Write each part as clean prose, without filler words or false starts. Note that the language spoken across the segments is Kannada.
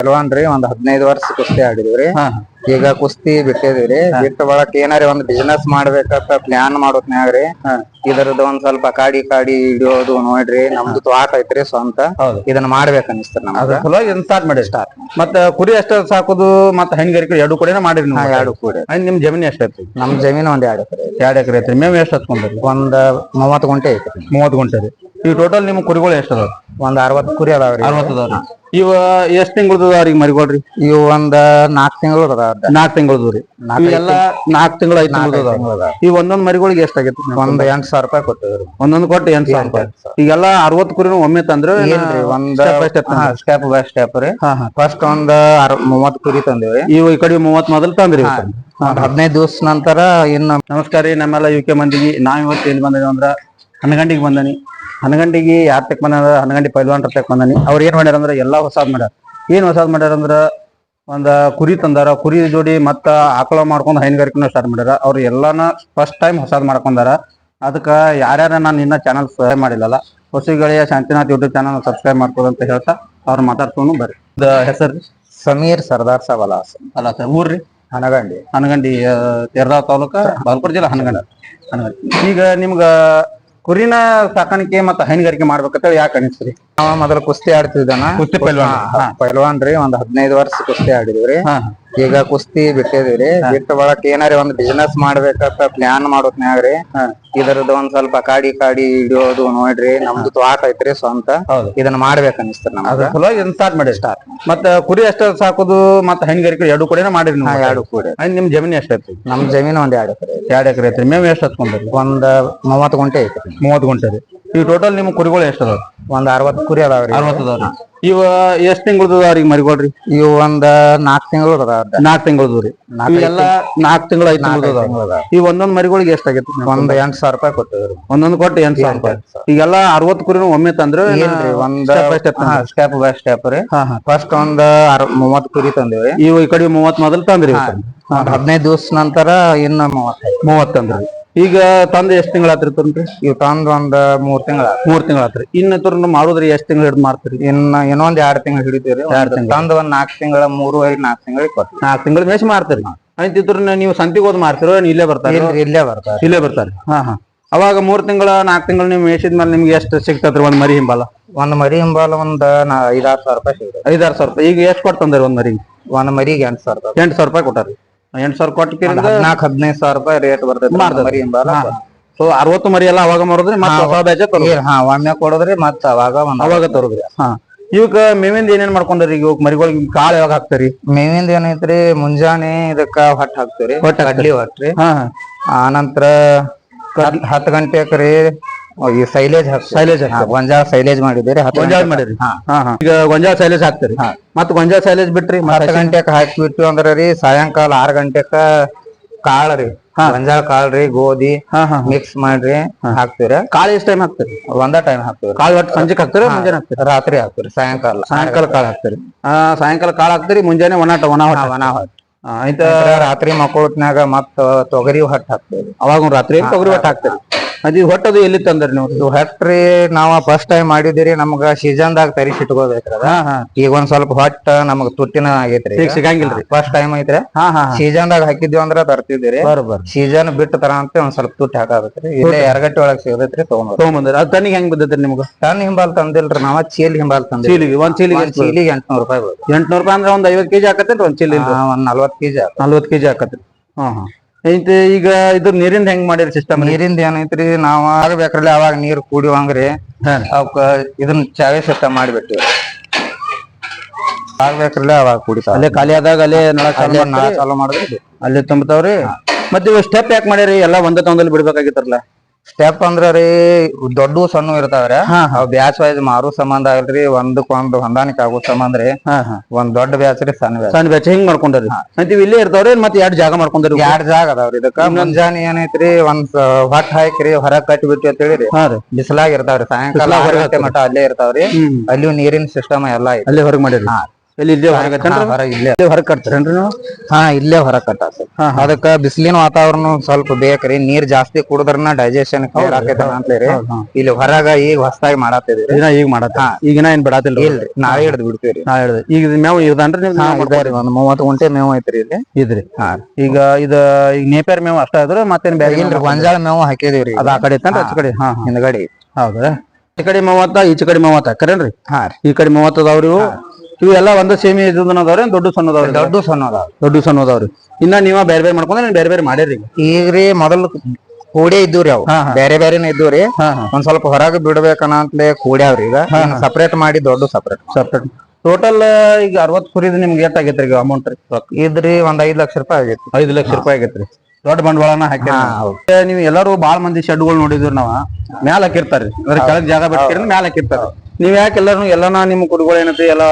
ಪಲ್ವಾನ್ರಿ ಒಂದ್ 15 ವರ್ಷ ಕುಸ್ತಿ ಆಡಿದ್ವಿ. ಹಾ ಈಗ ಕುಸ್ತಿ ಬಿಟ್ಟಿದಿವ್ರಿ. ಬಿಟ್ಟ ಬಳಕ ಏನಾರ ಒಂದ್ ಬಿಸಿನೆಸ್ ಮಾಡ್ಬೇಕಂತ ಪ್ಲಾನ್ ಮಾಡೋತ್ನ್ಯಾಗ್ರಿ ಇದರದ್ದು ಒಂದ್ ಸ್ವಲ್ಪ ಕಾಡಿ ಹಿಡಿಯೋದು ನೋಡ್ರಿ. ನಮ್ದು ತೋಟ ಐತ್ರಿ ಸ್ವಂತ. ಇದನ್ನ ಮಾಡ್ಬೇಕ ಅನಿಸ್ತಾರ ನಮ್ಗ. ಸಲುವಾಗಿ ಇದನ್ನ ಸ್ಟಾರ್ಟ್ ಮಾಡಿ. ಮತ್ತ ಕುರಿ ಅಷ್ಟ ಸಾಕೋದು ಮತ್ತ ಹೈನುಗಾರಿಕೆ ಎರಡು ಕೂಡಿನ ಮಾಡಿರಿ ನೀವು? ಎರಡು ಕೂಡಿ. ನಿಮ್ ಜಮೀನ್ ಎಷ್ಟ ಐತಿ? ನಮ್ ಜಮೀನ್ ಒಂದ್ 2 ಎಕರೆ. 2 ಎಕರೆ ಐತ್ರಿ. ಮೇವ್ ಎಷ್ಟ್ ಹಚ್ಕೊಂಡ್ರಿ? ಒಂದ್ 30 ಗುಂಟೆ ಐತ್ರಿ. 30 ಗುಂಟೆ ರೀ. ಈ ಟೋಟಲ್ ನಿಮ್ ಕುರಿಗಳು ಎಷ್ಟ ಅದಾವ? ಒಂದ್ 60 ಕುರಿ ಅದಾವ್ರಿ. 60 ಅದಾವ್ರಿ. ಇವ ಎಷ್ಟ್ ತಿಂಗಳದ ಅದಾವ್ರಿ ಮರಿಗೋಳ್ರಿ? ಇವು ಒಂದ್ 4 ತಿಂಗಳು ಅದಾವ. 4 ತಿಂಗಳದು ರೀ. ಇವೆಲ್ಲ 4 ತಿಂಗಳು 5 ತಿಂಗಳು. ಈ ಒಂದೊಂದ್ ಮರಿಗಳಿಗೆ ಎಷ್ಟ್ ಆಗೈತಿ? ಒಂದ್ 8,000 ರೂಪಾಯಿ ಕೊಟ್ಟಿವ್ರಿ. ಒಂದೊಂದು ಕೊಟ್ಟು 8,000 ರೂಪಾಯಿ. ಈಗೆಲ್ಲ 60 ಕುರಿನು ಒಮ್ಮೆ ತಂದ್ರೆ ಒಂದ್ ಸ್ಟೆಪ್ ಬೈ ಸ್ಟೆಪ್ ರೀ. ಫಸ್ಟ್ ಒಂದ್ 30 ಕುರಿ ತಂದೇವ್ರಿ. ಇವು ಈ ಕಡೆ 30 ಮೊದಲು ತಂದ್ರಿ. 15 ದಿವಸ ನಂತರ ಇನ್ನು. ನಮಸ್ಕಾರ ರೀ, ನಮ್ಮೆಲ್ಲ ಯುಕೆ ಮಂದಿಗೆ. ನಾವ್ ಇವತ್ತು ಎಲ್ಲಿ ಬಂದಿವಿ ಅಂದ್ರ ಹನಗಂಡಿಗೆ ಬಂದನಿ. ಹನಗಂಡಿಗೆ ಯಾರ್ ತಕ್ ಬಂದ? ಹನಗಂಡಿ ಪೈಲ್ವಾನ್ ತಕ್ ಬಂದನಿ. ಅವ್ರ ಏನ್ ಮಾಡ್ಯಾರ ಅಂದ್ರ ಎಲ್ಲಾ ಹೊಸಾದ್ ಮಾಡ್ಯಾರ. ಏನ್ ಹೊಸಾದ್ ಮಾಡ್ಯಾರ ಅಂದ್ರ ಒಂದ್ ಕುರಿ ತಂದಾರ. ಕುರಿ ಜೋಡಿ ಮತ್ತ ಆಕಳ ಮಾಡ್ಕೊಂಡ್ ಹೈನುಗಾರಿಕೆನ ಸ್ಟಾರ್ಟ್ ಮಾಡ್ಯಾರ. ಅವ್ರ ಎಲ್ಲಾನ ಫಸ್ಟ್ ಟೈಮ್ ಹೊಸಾದ್ ಮಾಡ್ಕೊಂಡಾರ. ಅದಕ್ಕ ಯಾರ್ಯಾರ ನಾನು ಇನ್ನ ಚಾನಲ್ ಸಬ್ಸ್ಕ್ರೈಬ್ ಮಾಡಿಲ್ಲಲ್ಲ, ಹೊಸಗಳಿಗೆ ಶಾಂತಿನಾಥ್ ಯೂಟ್ಯೂಬ್ ಚಾನಲ್ ಸಬ್ಸ್ಕ್ರೈಬ್ ಮಾಡ್ಕೋದಂತ ಹೇಳ್ತಾ ಅವ್ರ ಮಾತಾಡ್ಕೊಂಡು ಬರ್ರಿ. ಹೆಸರು ಸಮೀರ್ ಸರ್ದಾರ್ ಸಾಬ್ ಅಲ್ಲ ಸರ್. ಊರ್ರಿ? ಹನಗಂಡಿ. ಹನಗಂಡಿ ತೆರದಾಳ್ ತಾಲೂಕ, ಬಾಗಲಕೋಟೆ ಜಿಲ್ಲಾ, ಹನಗಂಡಿ. ಈಗ ನಿಮ್ಗ ಕುರಿನ ಸಾಕಾಣಿಕೆ ಮತ್ತ ಹೈನುಗಾರಿಕೆ ಮಾಡ್ಬೇಕಂತ ಯಾಕೆ ಅನಿಸ್ತ್ರಿ? ನಾವ ಮೊದಲು ಕುಸ್ತಿ ಆಡ್ತಿದ್ದಾನ. ಕುಸ್ತಿ ಪೈಲ್ವಾನ್ರಿ ಒಂದ್ 15 ವರ್ಷ ಕುಸ್ತಿ ಆಡಿದ್ವಿ. ಈಗ ಕುಸ್ತಿ ಬಿಟ್ಟಿದಿವ್ರಿ. ಬಿಟ್ಟ ಬಳಕ ಏನಾರ ಒಂದ್ ಬಿಸಿನೆಸ್ ಮಾಡ್ಬೇಕಂತ ಪ್ಲಾನ್ ಮಾಡೋತ್ನ್ಯಾಗ್ರಿ ಇದರದ್ದು ಒಂದ್ ಸ್ವಲ್ಪ ಕಾಡಿ ಹಿಡಿಯೋದು ನೋಡ್ರಿ. ನಮ್ದು ತೋಟ ಐತ್ರಿ ಸ್ವಂತ. ಇದನ್ನ ಮಾಡ್ಬೇಕ ಅನಿಸ್ತಾರ ನಮ್ಗ. ಸಲುವಾಗಿ ಇದನ್ನ ಸ್ಟಾರ್ಟ್ ಮಾಡಿ. ಮತ್ತ ಕುರಿ ಅಷ್ಟ ಸಾಕೋದು ಮತ್ತ ಹೈನುಗಾರಿಕೆ ಎರಡು ಕೂಡಿನ ಮಾಡಿರಿ? ಎರಡು ಕೂಡಿ. ನಿಮ್ ಜಮೀನ್ ಎಷ್ಟ ಐತಿ? ನಮ್ ಜಮೀನ್ ಒಂದ್ 2 ಎಕರೆ. 2 ಎಕರೆ ಐತ್ರಿ. ಮೇವ್ ಎಷ್ಟ್ ಹಚ್ಕೊಂಡ್ರಿ? ಒಂದ್ 30 ಗುಂಟೆ ಐತ್ರಿ. 30 ಗುಂಟೆ ರೀ. ಈ ಟೋಟಲ್ ನಿಮ್ ಕುರಿಗಳು ಎಷ್ಟ ಅದಾವ? ಒಂದ್ 60 ಕುರಿ ಅದಾವ್ರಿ. 60 ಅದಾವ್ರಿ. ಇವ ಎಷ್ಟ್ ತಿಂಗಳದ ಅದಾವ್ರಿ ಮರಿಗೋಳ್ರಿ? ಇವು ಒಂದ್ 4 ತಿಂಗಳು ಅದಾವ. 4 ತಿಂಗಳದು ರೀ. ಇವೆಲ್ಲ 4 ತಿಂಗಳು 5 ತಿಂಗಳು. ಈ ಒಂದೊಂದ್ ಮರಿಗಳಿಗೆ ಎಷ್ಟ್ ಆಗೈತಿ? ಒಂದ್ 8,000 ರೂಪಾಯಿ ಕೊಟ್ಟಿವ್ರಿ. ಒಂದೊಂದು ಕೊಟ್ಟು 8,000 ರೂಪಾಯಿ. ಈಗೆಲ್ಲ 60 ಕುರಿನು ಒಮ್ಮೆ ತಂದ್ರೆ ಒಂದ್ ಸ್ಟೆಪ್ ಬೈ ಸ್ಟೆಪ್ ರೀ. ಫಸ್ಟ್ ಒಂದ್ 30 ಕುರಿ ತಂದೇವ್ರಿ. ಇವು ಈ ಕಡೆ 30 ಮೊದಲು ತಂದ್ರಿ. 15 ದಿವಸ ನಂತರ ಇನ್ನು 30 ತಂದ್ರಿ. ಈಗ ತಂದ ಎಷ್ಟ್ ತಿಂಗಳ ಆತ್ರಿ? ಇವ್ ತಂದ್ ಒಂದ್ 3 ತಿಂಗಳ. 3 ತಿಂಗಳ ಆತ್ರಿ. ಇನ್ನ ತುರ್ನ ಮಾಡುದ್ರಿ ಎಷ್ಟ್ ತಿಂಗಳ ಹಿಡಿದು ಮಾಡ್ತೀರಿ? ಇನ್ನೊಂದ್ 2 ತಿಂಗಳು ಹಿಡಿತೀರಿ. ತಂದ್ ಒಂದ್ 4 ತಿಂಗಳ 3-5 ತಿಂಗಳಿಗೆ ಕೊಡ್ತೀವಿ. 4 ತಿಂಗಳ ಮೇಷ್ ಮಾಡ್ತೀರಿ. ಆಯ್ತಿದ್ರ ನೀವು ಸಂತಿಗೆ ಹೋದ್ ಮಾಡ್ತಿರೋ ಇಲ್ಲೇ ಬರ್ತಾರೆ? ಇಲ್ಲೇ ಬರ್ತಾರೆ. ಅವಾಗ 3 ತಿಂಗಳ 4 ತಿಂಗಳು ನೀವು ಮೇಷಿದ್ಮೇಲೆ ನಿಮ್ಗೆ ಎಷ್ಟು ಸಿಗ್ತದ್ರಿ ಒಂದ್ ಮರಿ ಹಿಂಬಾಲ? ಒಂದ್ ಮರಿ ಹಿಂಬಾಲ ಒಂದ್ 5-6 ಸಾವಿರ ರೂಪಾಯಿ ಸಿಗ್ತದೆ. 5-6 ಸಾವಿರ ರೂಪಾಯಿ. ಈಗ ಎಷ್ಟ್ ಕೊಡ್ತಂದ್ರಿ ಒಂದ್ ಮರಿ? ಒಂದ್ ಮರಿಗೆ 8,000 ರೂಪಾಯಿ. 8,000 ರೂಪಾಯಿ ಕೊಟ್ಟಾರಿ. 8,000 ಕೊಟ್ಟಿರಿಂದ 14-15 ಸಾವಿರ ರೂಪಾಯಿ ರೇಟ್ ಬರ್ತೈತಿ ಮರಿ ಹಿಂಬಾಲ. ಸೊ 60 ಮರಿ ಎಲ್ಲ ಅವಾಗ ಮಾರೋದ್ರಿ? ಒಮ್ಮೆ ಕೊಡೋದ್ರಿ ಮತ್ತ ಅವಾಗ ತರೋದ್ರಿ. ಇವಕ್ಕ ಮೇವಿಂದ ಏನೇನ್ ಮಾಡ್ಕೊಂಡ್ರಿ? ಈಗ ಮರಿಗಳಿಗೆ ಕಾಳು ಯಾವಾಗ ಹಾಕ್ತಾರಿ? ಮೇವಿಂದ ಏನೈತ್ರಿ, ಮುಂಜಾನೆ ಇದಕ್ಕ ಹೊಟ್ಟ ಹಾಕ್ತಿವ್ರಿ. ಕಡ್ಲಿ ಹೊಟ್ರಿ. ಆನಂತರ 10 ಗಂಟೆಕ್ರಿ ಸೈಲೇಜ್ ಗೊಂಜಾಳ ಸೈಲೇಜ್ ಮಾಡಿದ್ರಿ. ಗೊಂಜಾಳ ಮಾಡಿರಿ. ಈಗ ಗೊಂಜಾಳ ಸೈಲೇಜ್ ಹಾಕ್ತಿರಿ. ಮತ್ತ ಗೊಂಜಾಳ ಸೈಲೇಜ್ ಬಿಟ್ರಿ 10 ಗಂಟೆಕ್ ಹಾಕ್ಬಿಟ್ಟು ಅಂದ್ರ ರೀ ಸಾಯಂಕಾಲ 6 ಗಂಟೆಕ ಕಾಳ್ರಿ, ಗೊಂಜಾಳ ಕಾಳ್ರಿ, ಗೋಧಿ ಮಿಕ್ಸ್ ಮಾಡ್ರಿ ಹಾಕ್ತಿವ್ರಿ. ಕಾಳು ಎಷ್ಟ್ ಟೈಮ್ ಹಾಕ್ತಿರಿ? ಒಂದ ಟೈಮ್ ಹಾಕ್ತಿವ್ರಿ. ಕಾಳು ಒಟ್ಟು ಸಂಜೆಕ್ ಹಾಕ್ತಿರಿ? ಮುಂಜಾನೆ ಹಾಕ್ತಿರಿ? ರಾತ್ರಿ ಹಾಕ್ತಿವ್ರಿ. ಸಾಯಂಕಾಲ ಕಾಳು ಹಾಕ್ತಿರಿ. ಸಾಯಂಕಾಲ ಕಾಳು ಹಾಕ್ತಿರಿ, ಮುಂಜಾನೆ ಒಣ ಹೊಟ್ಟ. ಆಯ್ತ ರಾತ್ರಿ ಮಕ್ಕೋತ್ನಾಗ ಮತ್ತ ತೊಗರಿ ಹೊಟ್ಟ ಹಾಕ್ತಿವ್ರಿ. ಅವಾಗ ರಾತ್ರಿ ತೊಗರಿ ಹೊಟ್ಟ ಹಾಕ್ತಿರಿ. ಅದಿ ಹೊಟ್ಟದು ಎಲ್ಲಿ ತಂದ್ರಿ ನೀವು? ಹೊಟ್ರಿ ನಾವ ಫಸ್ಟ್ ಟೈಮ್ ಮಾಡಿದಿರಿ. ನಮ್ಗ ಸೀಸನ್ ದಾಗ ತರಿಸಿ ಇಟ್ಕೋಬೇಕ್ರಿ. ಈಗ ಒಂದ್ ಸ್ವಲ್ಪ ಹೊಟ್ಟ ನಮಗ್ ತುಟ್ಟಿನ ಆಗೈತ್ರಿ. ಸಿಗಂಗಿಲ್ರಿ? ಫಸ್ಟ್ ಟೈಮ್ ಐತ್ರಿ. ಸೀಸನ್ ದಾಗ ಹಾಕಿದ್ವಿ ಅಂದ್ರ ತರ್ತಿದ್ರಿ. ಸೀಸನ್ ಬಿಟ್ಟು ತರ ಅಂತ ಒಂದ್ ಸ್ವಲ್ಪ ತುಟ್ಟಿ ಹಾಕಬೇಕ್ರಿ. ಇಲ್ಲೇ ಎರಗಟ್ಟಿ ಒಳಗ್ ಸಿಗತೈತ್ರಿ. ತಗೊಂಡ್ಬಂದ್ರಿ. ಅದ್ ತನಿಗೆ ಹೆಂಗ್ ಬಿದ್ದೈತ್ರಿ ನಿಮ್ಗ? ಟನ್ ಹಿಂಬಾಲ್ ತಂದಿಲ್ರಿ ನಾವ, ಚೀಲ ಹಿಂಬಾಲ್ ತಂದಿವಿ. ಒಂದ್ ಚೀಲಿಗೆ 800 ರೂಪಾಯಿ. 800 ರೂಪಾಯಿ ಅಂದ್ರೆ ಒಂದ್ 50 ಕೆಜಿ ಹಾಕತ್ತೇನ್ರಿ ಒಂದ್ ಚೀಲ? ಒಂದ್ 40 ಕೆಜಿ. 40 ಕೆಜಿ ಹಾಕತ್ರಿ. ಐತಿ. ಈಗ ಇದ್ರ ನೀರಿಂದ ಹೆಂಗ್ ಮಾಡಿರಿ ಸಿಸ್ಟಮ್? ನೀರಿಂದ ಏನೈತ್ರಿ, ನಾವ್ ಆಗ್ಬೇಕ್ರಲ್ಲ ಅವಾಗ ನೀರ್ ಕೂಡಿವಂಗ್ರಿ ಅವಕ್ಕ ಇದನ್ನ ಚಾವೆ ಸಿಸ್ಟಮ್ ಮಾಡಿಬಿಟ್ಟಿವಿ. ಆಗ್ಬೇಕ್ರಲ್ಲ ಅವಾಗ ಕುಡಿತಾವ. ಅಲ್ಲೇ ಖಾಲಿ ಆದಾಗ ಅಲ್ಲೇ ನಳ ಚಾಲು ಮಾಡಿದ್ರಿ ಅಲ್ಲೇ ತುಂಬತಾವ್ರಿ. ಮತ್ತೆ ಇವ್ ಸ್ಟೆಪ್ ಯಾಕೆ ಮಾಡ್ಯಾರಿ? ಎಲ್ಲಾ ಒಂದೇ ತಗೊಂಡಲ್ಲಿ ಬಿಡ್ಬೇಕಾಗಿತ್ತಾರಲ್ಲ? ಸ್ಟೆಪ್ ಅಂದ್ರ ರೀ ದೊಡ್ಡ ಸಣ್ಣ ಇರ್ತಾವ್ರಿ. ಅವ್ ಬ್ಯಾಚ್ ವೈಸ್ ಮಾರು ಸಂಬಂಧ ಆಗಲ್ರಿ. ಒಂದಕ್ಕೊಂದು ಹೊಂದಾಣಿಕೆ ಆಗೋ ಸಂಬಂಧ ರೀ. ಒಂದ್ ದೊಡ್ಡ ಬ್ಯಾಚ್ ರೀ, ಸಣ್ಣ ಬ್ಯಾಚ್ ಹಿಂಗ್ ಮಾಡ್ಕೊಂಡ್ರಿ. ಅಂತೀವಿ ಇಲ್ಲೇ ಇರ್ತಾವ್ರಿ ಮತ್ 2 ಜಾಗ ಮಾಡ್ಕೊಂಡ್ರಿ? 2 ಜಾಗ ಅದಾವ್ರಿ. ಇದಕ್ಕ ಮುಂಜಾನೆ ಏನೈತ್ರಿ ಒಂದ್ ಹೊಟ್ಟ ಹಾಕ್ರಿ ಹೊರಗ್ ಕಟ್ಟಿ ಬಿಟ್ಟು ಅಂತ ಹೇಳಿರಿ. ಬಿಸಿಲಾಗ ಇರ್ತಾವ್ರಿ. ಸಾಯಂಕಾಲ 6 ಗಂಟೆ ಮಟ ಅಲ್ಲೇ ಇರ್ತಾವ್ರಿ. ಅಲ್ಲಿಯೂ ನೀರಿನ ಸಿಸ್ಟಮ್ ಎಲ್ಲಾ ಅಲ್ಲೇ ಹೊರಗ್ ಮಾಡಿರಿ. ಎಲ್ಲಿ ಇಲ್ಲೇ ಹೊರಗೆ ಇಲ್ಲೇ ಹೊರಗೆ ಕಟ್ತಾರೇನ್ರಿ ನೀವು? ಇಲ್ಲೇ ಹೊರಗ್ ಕಟ್ಟಾಸ ಅದಕ್ಕ ಬಿಸಿಲಿನ ವಾತಾವರಣ ಸ್ವಲ್ಪ ಬೇಕ್ರಿ, ನೀರ್ ಜಾಸ್ತಿ ಕುಡಿದ್ರನ ಡೈಜೆಷನ್ ಕ್ಲಿಯರ್ ಆಕೈತ ಅಂತೇಳಿ ಇಲ್ಲಿ ಹೊರಗ ಈಗ ಹೊಸದಾಗಿ ಮಾಡತ್ತಿದ್ರಿ. ಈಗ ಮಾಡತ್ತ ಈಗಿನ ಏನ್ ಬಿಡಾತಿಲ್ರಿ? ಇಲ್ರಿ, ನಾಳೆ ಹಿಡ್ದು ಬಿಡ್ತೀವ್ರಿ. ಈಗ ಮೇವು ಇರ್ದನ್ರಿ ನಿಮ್ದು? ಒಂದ್ 30 ಗುಂಟೆ ಮೇವು ಐತ್ರಿ ಇಲ್ಲಿ ಇದ್ರಿ. ಈಗ ಈಗ ನೇಪೇರ್ ಮೇವು ಅಷ್ಟ ಇದ್ರ ಮತ್ತೇನ್ ಬೇರೆ? ಇಲ್ರಿ, ಗೊಂಜಾಳ ಮೇವು ಹಾಕಿದಿವ್ರಿ. ಅದ ಆ ಕಡೆ ಇತ್ತಂದ್ರ ಆಚೆ ಕಡೆ? ಹಿಂದ್ಗಡೆ. ಹೌದ್ರಾ? ಈ ಕಡೆ 30 ಈಚೆ ಕಡೆ 30 ಕರೇನ್ರಿ? ಈ ಕಡೆ 30 ಅದಾವ್ರಿ. ಇವು ಎಲ್ಲ ಒಂದ ಸೇಮಿ ಅದಾವ್ರಿ? ದೊಡ್ಡ ಸಣ್ಣದವ್ರಿ? ದೊಡ್ಡ ಸಣ್ಣದವ್ರಿ. ಇನ್ನ ನೀವ ಬೇರೆ ಬೇರೆ ಮಾಡ್ಕೊಂಡ್ರೆ ಬೇರೆ ಬೇರೆ ಮಾಡ್ಯಾರಿ? ಈಗ್ರಿ ಮೊದಲು ಕೂಡೆ ಇದ್ದವ್ರಿ, ಅವ್ ಬೇರೆ ಬೇರೆನ ಇದ್ದವ್ರಿ. ಒಂದ್ ಸ್ವಲ್ಪ ಹೊರಗೆ ಬಿಡ್ಬೇಕನ್ನಂತಲೇ ಕೂಡ್ಯಾವ್ರಿ. ಈಗ ಸಪ್ರೇಟ್ ಮಾಡಿ ದೊಡ್ಡ ಸಪ್ರೇಟ್. ಟೋಟಲ್ ಈಗ 60 ಕುರಿದ್ ನಿಮ್ಗೆ ಎಷ್ಟ್ ಆಗೈತ್ರಿ ಈಗ ಅಮೌಂಟ್? ಇದ್ರಿ ಒಂದ್ 5 ಲಕ್ಷ ರೂಪಾಯಿ ಆಗೈತಿ. 5 ಲಕ್ಷ ರೂಪಾಯಿ ಆಗೈತ್ರಿ. ದೊಡ್ಡ ಬಂಡವಾಳನ ಹಾಕಿ. ನೀವು ಎಲ್ಲಾರು ಬಾಳ ಮಂದಿ ಶೆಡ್ಗಳು ನೋಡಿದ್ರಿ, ನಾವ ಮ್ಯಾಲ ಹಾಕಿರ್ತಾರ್ರಿ, ಅಂದ್ರೆ ಕೆಳಗ್ ಜಾಗ ಬಿಟ್ಟಿರಿ ಮ್ಯಾಲ ಹಾಕಿರ್ತಾರ. ನೀವ್ ಯಾಕೆ ಎಲ್ಲಾನ ನಿಮ್ ಕುರಿಗಳು ಏನೈತಿ ಎಲ್ಲಾ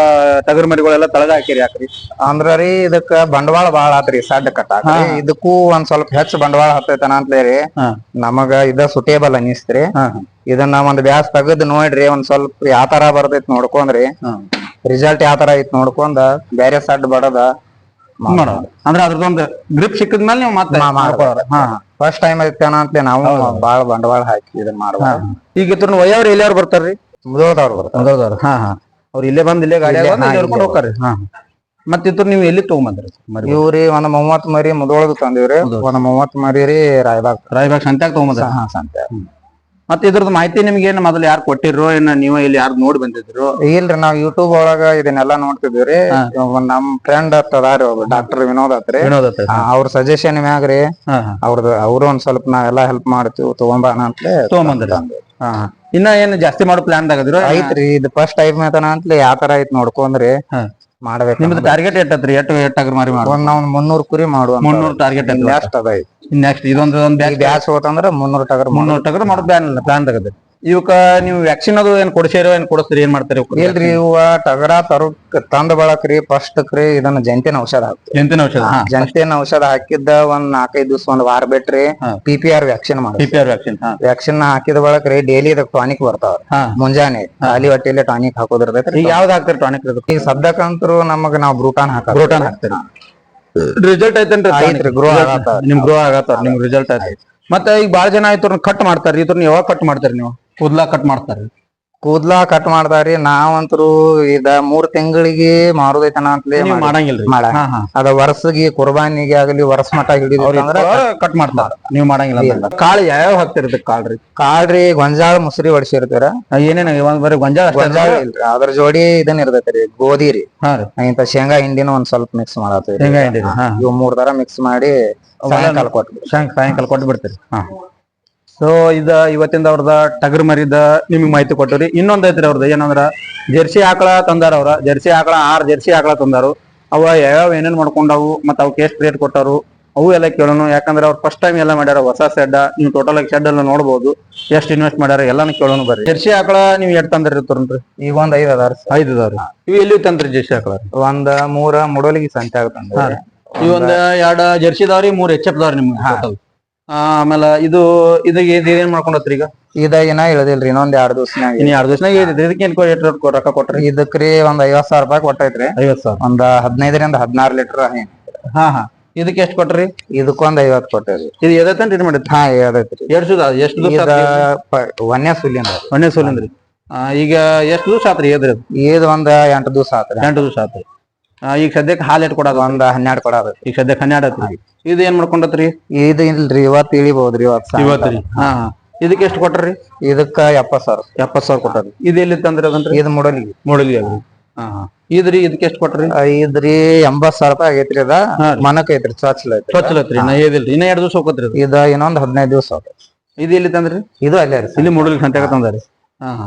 ಟಗರ್ ಮರಿಗಳೆಲ್ಲ ತಳಗ ಹಾಕಿರಿ ಯಾಕ್ರಿ? ಅಂದ್ರೀ ಇದಕ್ಕ ಬಂಡವಾಳ ಬಾಳ ಆತ್ರಿ ಸಡ್ ಕಟ್ಟಾಕ. ಇದಕ್ಕೂ ಒಂದ್ ಸ್ವಲ್ಪ ಹೆಚ್ಚು ಬಂಡವಾಳ ಹತ್ತೈತನ ಅಂತೇಳಿ ನಮಗ ಇದ ಸುಟೇಬಲ್ ಅನಿಸ್ತ್ರಿ. ಇದನ್ನ ಒಂದ್ ಬ್ಯಾಸ್ ತೆಗದ್ ನೋಡ್ರಿ, ಒಂದ್ ಸ್ವಲ್ಪ ಯಾವ ತರ ಬರ್ತೈತಿ ನೋಡ್ಕೊಂಡ್ರಿ, ರಿಸಲ್ಟ್ ಯಾವ ತರ ಐತಿ ನೋಡ್ಕೊಂಡ ಬೇರೆ ಸಡ್ ಬಡದ ಅಂದ್ರೆ ಅದ್ರದೊಂದು ಗ್ರಿಪ್ ಸಿಕ್ಕದ್ಮೇಲೆ ನೀವು ಮತ್ತೆ ಫಸ್ಟ್ ಟೈಮ್ ಐತನ ಅಂತ ನಾವು ಬಾಳ ಬಂಡವಾಳ ಹಾಕಿ ಇದನ್ನ ಮಾಡ್ಬೋದು. ಈಗ ಇದ್ರ ಒಯ್ಯವ್ರು ಎಲ್ಲಿಯವ್ರು ಬರ್ತಾರ್ರಿ? ಮುದೋದವ್ರು ಬರ್ತಾರ. ಅವ್ರು ಇಲ್ಲೇ ಬಂದ್ ಇಲ್ಲೇ ಗಾಡಿ ಕರ್ಕೊಂಡು ಹೋಗ್ತಾರ್ರಿ. ಮತ್ತಿತ್ತು ನೀವು ಎಲ್ಲಿ ತಗೊಂಬಂದ್ರಿ? ಇವ್ರಿ ಒಂದ್ 30 ಮರಿ ಮುದೋಳದು ತಂದಿವ್ರಿ, ಒಂದ್ 30 ಮರಿ ರೀ ರಾಯಬಾಗ್ ಸಂತ್ಯಾಗ ತಗೊಂಬಂದ್ರಿ? ಸಂತೆ. ಮತ್ತೆ ಇದ್ರದ್ದು ಮಾಹಿತಿ ನಿಮ್ಗೆ ಏನ್ ಮೊದಲು ಯಾರು ಕೊಟ್ಟಿರೋ ಏನ ನೀವ ಇಲ್ಲಿ ಯಾರು ನೋಡಿ ಬಂದಿದ್ರು? ಇಲ್ರಿ, ನಾವ್ ಯೂಟ್ಯೂಬ್ ಒಳಗ ಇದನ್ನೆಲ್ಲಾ ನೋಡ್ತಿದ್ವಿ. ನಮ್ ಫ್ರೆಂಡ್ ಅದಾರಿ ಡಾಕ್ಟರ್ ವಿನೋದ್ ಆತ್ರಿ, ಅವ್ರ ಸಜೆಷನ್ ಮ್ಯಾಗ್ರಿ ಅವ್ರು ಒಂದ್ ಸ್ವಲ್ಪ ನಾವೆಲ್ಲಾ ಹೆಲ್ಪ್ ಮಾಡ್ತೀವಿ ತಗೊಂಬಾನ ಅಂತಲೇ ತಗೊಂಬಂದ್ರಿ. ಇನ್ನ ಏನ್ ಜಾಸ್ತಿ ಮಾಡೋ ಪ್ಲಾನ್ ಆಗದ್ರಿ? ಐತ್ರಿ, ಇದು ಫಸ್ಟ್ ಟೈಮ್ ಐತನ ಅಂತಲೇ ಯಾವ ತರ ಐತ್ ನೋಡ್ಕೊಂಡ್ರಿ ಮಾಡ್ಬೇಕು. ನಿಮ್ದು ಟಾರ್ಗೆಟ್ ಎಟ್ಟತ್ರಿ? ಎಟ್ಟಾಗ್ರ ಮಾರಿ ಮಾಡುವ? ನಾವ್ 300 ಕುರಿ ಮಾಡುವ 300 ಟಾರ್ಗೆಟ್. ನೆಕ್ಸ್ಟ್ ಇದೊಂದು ಬ್ಯಾಚ್ ಹೋತಂದ್ರ 300 ಟಗರ್ ಮಾಡೋ ಪ್ಲಾನ್ ತಗದ್ರಿ. ಇವಕ್ಕ ನೀವು ವ್ಯಾಕ್ಸಿನ್ ಅದು ಏನ್ ಕೊಡ್ಸಿರೋ ಏನ್ ಕೊಡಿಸ್ತೀರಿ? ಏನ್ ಮಾಡ್ತೀರಿ? ಇಲ್ರಿ, ಇವ ಟಗರ ತಂದ ಬಳಕ್ರಿ ಫಸ್ಟ್ ಕ್ರಿ ಇದನ್ನ ಜಂತಿನ ಔಷಧ ಹಾಕ್ತಿವಿ. ಜಂತಿನ ಔಷಧ ಹಾಕಿದ್ದ ಒಂದ್ 4-5 ದಿವಸ ಒಂದ್ ವಾರ ಬಿಟ್ರಿ PPR ವ್ಯಾಕ್ಸಿನ್ ಮಾಡಿ. ವ್ಯಾಕ್ಸಿನ್ ಹಾಕಿದ ಬಳಕ್ರಿ ಡೈಲಿ ಇದಕ್ ಟಾನಿಕ್ ಬರ್ತಾವ್ರಿ. ಮುಂಜಾನೆ ಖಾಲಿ ಹೊಟ್ಟೆಲೆ ಟಾನಿಕ್ ಹಾಕೋದಿರ್ತೈತ್ರಿ. ಈಗ ಯಾವ್ದು ಹಾಕ್ತಿರಿ ಟಾನಿಕ್? ಈಗ ಸದ್ಯಕ್ಕಂತೂ ನಮಗ್ ನಾವ್ ಬ್ರೂಟಾನ್ ಹಾಕ್ತಿರಿ. ರಿಸಲ್ಟ್ ಐತೇನ್ರಿ? ಗ್ರೋ ಆಗತ್ತಾರ ನಿಮ್ ರಿಸಲ್ಟ್ ಐತಿ. ಮತ್ತೆ ಈಗ ಬಾಳ ಜನ ಇದ್ರ ಕಟ್ ಮಾಡ್ತಾರ್ರಿ, ಇದ್ರನ್ನ ಯಾವಾಗ ಕಟ್ ಮಾಡ್ತಾರಿ ನೀವು? ಕೂದ್ಲಾ ಕಟ್ ಮಾಡ್ತಾರ್ರಿ? ಕೂದ್ಲಾ ಕಟ್ ಮಾಡ್ತಾರಿ. ನಾವಂತರೂ ಇದ 3 ತಿಂಗಳಿಗೆ ಮಾರುದೈತನ ಅಂತಲೇ ಮಾಡಂಗಿಲ್ರಿ. ಅದ ವರ್ಷಗಿ ಕುರ್ಬಾನಿಗೆ ಆಗಲಿ ವರ್ಷ ಮಠ ಹಿಡಿದ್ರ ಕಟ್ ಮಾಡ್ತಾರ, ನೀವ್ ಮಾಡಂಗಿಲ್ಲ. ಕಾಳು ಯಾವ ಹಾಕ್ತಿರ್ತದ? ಕಾಳ್ರಿ ಗೊಂಜಾಳ ಮುಸ್ರಿ ಹೊಡ್ಸಿರ್ತೀರ. ಏನೇನ ಬರೀ ಗೊಂಜಾಳ ಇಲ್ರಿ, ಅದ್ರ ಜೋಡಿ ಇದನ್ ಇರ್ತೈತ್ರಿ ಗೋಧಿ ರೀ, ಇಂತ ಶೇಂಗಾ ಹಿಂಡಿನ ಒಂದ್ ಸ್ವಲ್ಪ ಮಿಕ್ಸ್ ಮಾಡತ್ತೀವಿ. ಇವ್ 3 ತರ ಮಿಕ್ಸ್ ಮಾಡಿ ಸಾಯಂಕಾಲ ಕೊಟ್ಟು ಬಿಡ್ತೀರಿ. ಸೊ ಇವತ್ತಿಂದ ಅವ್ರದ ಟಗರ್ ಮರಿದ ನಿಮ್ಗೆ ಮಾಹಿತಿ ಕೊಟ್ಟವ್ರಿ. ಇನ್ನೊಂದ್ ಐತ್ರಿ ಅವ್ರದ್ದು ಏನಂದ್ರ ಜರ್ಸಿ ಆಕಳ ತಂದಾರ. ಅವ್ರ ಜರ್ಸಿ ಆಕಳ 6 ಜರ್ಸಿ ಆಕಳ ತಂದಾರು. ಅವ ಯಾವ್ಯಾವ ಏನೇನ್ ಮಾಡ್ಕೊಂಡವು ಮತ್ತ ಅವಕ್ಕೆ ಎಷ್ಟು ರೇಟ್ ಕೊಟ್ಟಾರು ಅವು ಎಲ್ಲ ಕೇಳೋಣ. ಯಾಕಂದ್ರೆ ಅವ್ರು ಫಸ್ಟ್ ಟೈಮ್ ಎಲ್ಲ ಮಾಡ್ಯಾರ ಹೊಸ ಶೆಡ್. ನೀವು ಟೋಟಲ್ ಆಗಿ ಶೆಡ್ ಎಲ್ಲ ನೋಡ್ಬೋದು, ಎಷ್ಟು ಇನ್ವೆಸ್ಟ್ ಮಾಡ್ಯಾರ ಎಲ್ಲಾನು ಕೇಳೋಣ ಬರ್ರಿ. ಜರ್ಸಿ ಆಕಳ ನೀವ್ ಎಷ್ಟು ತಂದಿರ್ತೀರಿ? ಈಗ ಒಂದ್ 5 ಅದಾವ್ರಿ. ಇವ್ ಎಲ್ಲಿ ತಂದ್ರಿ ಜರ್ಸಿ ಆಕಳ? ಒಂದ್ 3 ಮುಡೋಲಿಗೆ ಸಂತೆ ಆಗುತ್ತ. ಈ ಒಂದ್ 2 ಜರ್ಸಿ ಇದಾವ್ರಿ, 3 HF ಅದಾವ್ರಿ ನಿಮ್ಗೆ. ಆಮೇಲೆ ಇದು ಏನ್ ಮಾಡ್ಕೊಂಡತ್ರಿ ಈಗ? ಏನ ಇಳದಿಲ್ರಿ, ಇನ್ನೊಂದ್ 2 ದಿವಸನಾಗ. 2 ದಿವಸನಾಗ ಇದಕ್ಕೆ ರೊಕ್ಕ ಕೊಟ್ರಿ? ಇದಕ್ರಿ ಒಂದ್ 50,000 ರೂಪಾಯಿ ಕೊಟ್ಟೈತ್ರಿ. 50,000 ಒಂದ್ 15 ರಿಂದ 16 ಲೀಟರ್. ಇದಕ್ಕೆ ಎಷ್ಟು ಕೊಟ್ರಿ? ಇದಕ್ಕೊಂದ್ 50 ಕೊಟ್ಟೇರಿ. ಇದು ಎದೈತೇನ್ರಿ? ಇದು ಮಾಡಿದ್ರಿ? ಎದೈತ್ರಿ. ಎಷ್ಟು ದಿವಸ? ಒಂದೇ ಸೂಲಿಂದ್ರಿ. ಈಗ ಎಷ್ಟು ದಿವಸ ಆತ್ರಿ? ಇದು ಒಂದ್ 8 ದಿವಸ ಆತ್ರಿ. 8 ದಿವಸ ಆತ್ರಿ. ಈಗ ಸದ್ಯಕ್ಕೆ ಹಾಲು ಎಟ್ ಕೊಡೋದು? ಒಂದ್ 12 ಕೊಡೋದು. ಈಗ ಸದ್ಯಕ್ಕೆ 12 ಆತ್ರಿ. ಇದು ಏನ್ ಮಾಡ್ಕೊಂಡತ್ರಿ? ಇದು ಇಲ್ರಿ, ಇವತ್ತು ಇಳಿಬಹುದ್ರಿ. ಇವತ್ತ್ರಿ. ಇದಕ್ಕೆ ಎಷ್ಟು ಕೊಟ್ರಿ? ಇದಕ್ಕ 70,000 ಕೊಟ್ಟಾರಿ. ಇದು ಎಲ್ಲಿ ತಂದ್ರಿ ಅದನ್ರಿ? ಇದು ಮೂಡಲಿಗೆ ಆಗ್ರಿ. ಇದ್ರಿ ಇದಕ್ಕೆ ಎಷ್ಟು ಕೊಟ್ರಿ? ಇದ್ರಿ 80,000 ರೂಪಾಯಿ ಆಗೈತ್ರಿ. ಅದ ಮನಕ್ ಐತ್ರಿ, ಸ್ವಚ್ಛಲೈತ್ರಿ. ಇನ್ನ 2 ದಿವಸ ಹೋಗತ್ರಿ. ಇದ ಇನ್ನೊಂದ್ 15 ದಿವಸ. ಇದು ಎಲ್ಲಿ ತಂದ್ರಿ? ಇದು ಅಲ್ಲೇ ರೀ, ಇಲ್ಲಿ ಮೂಡಲಿಗೆ ಸಂತ್ಯಾಗ ತಂದಾರಿ.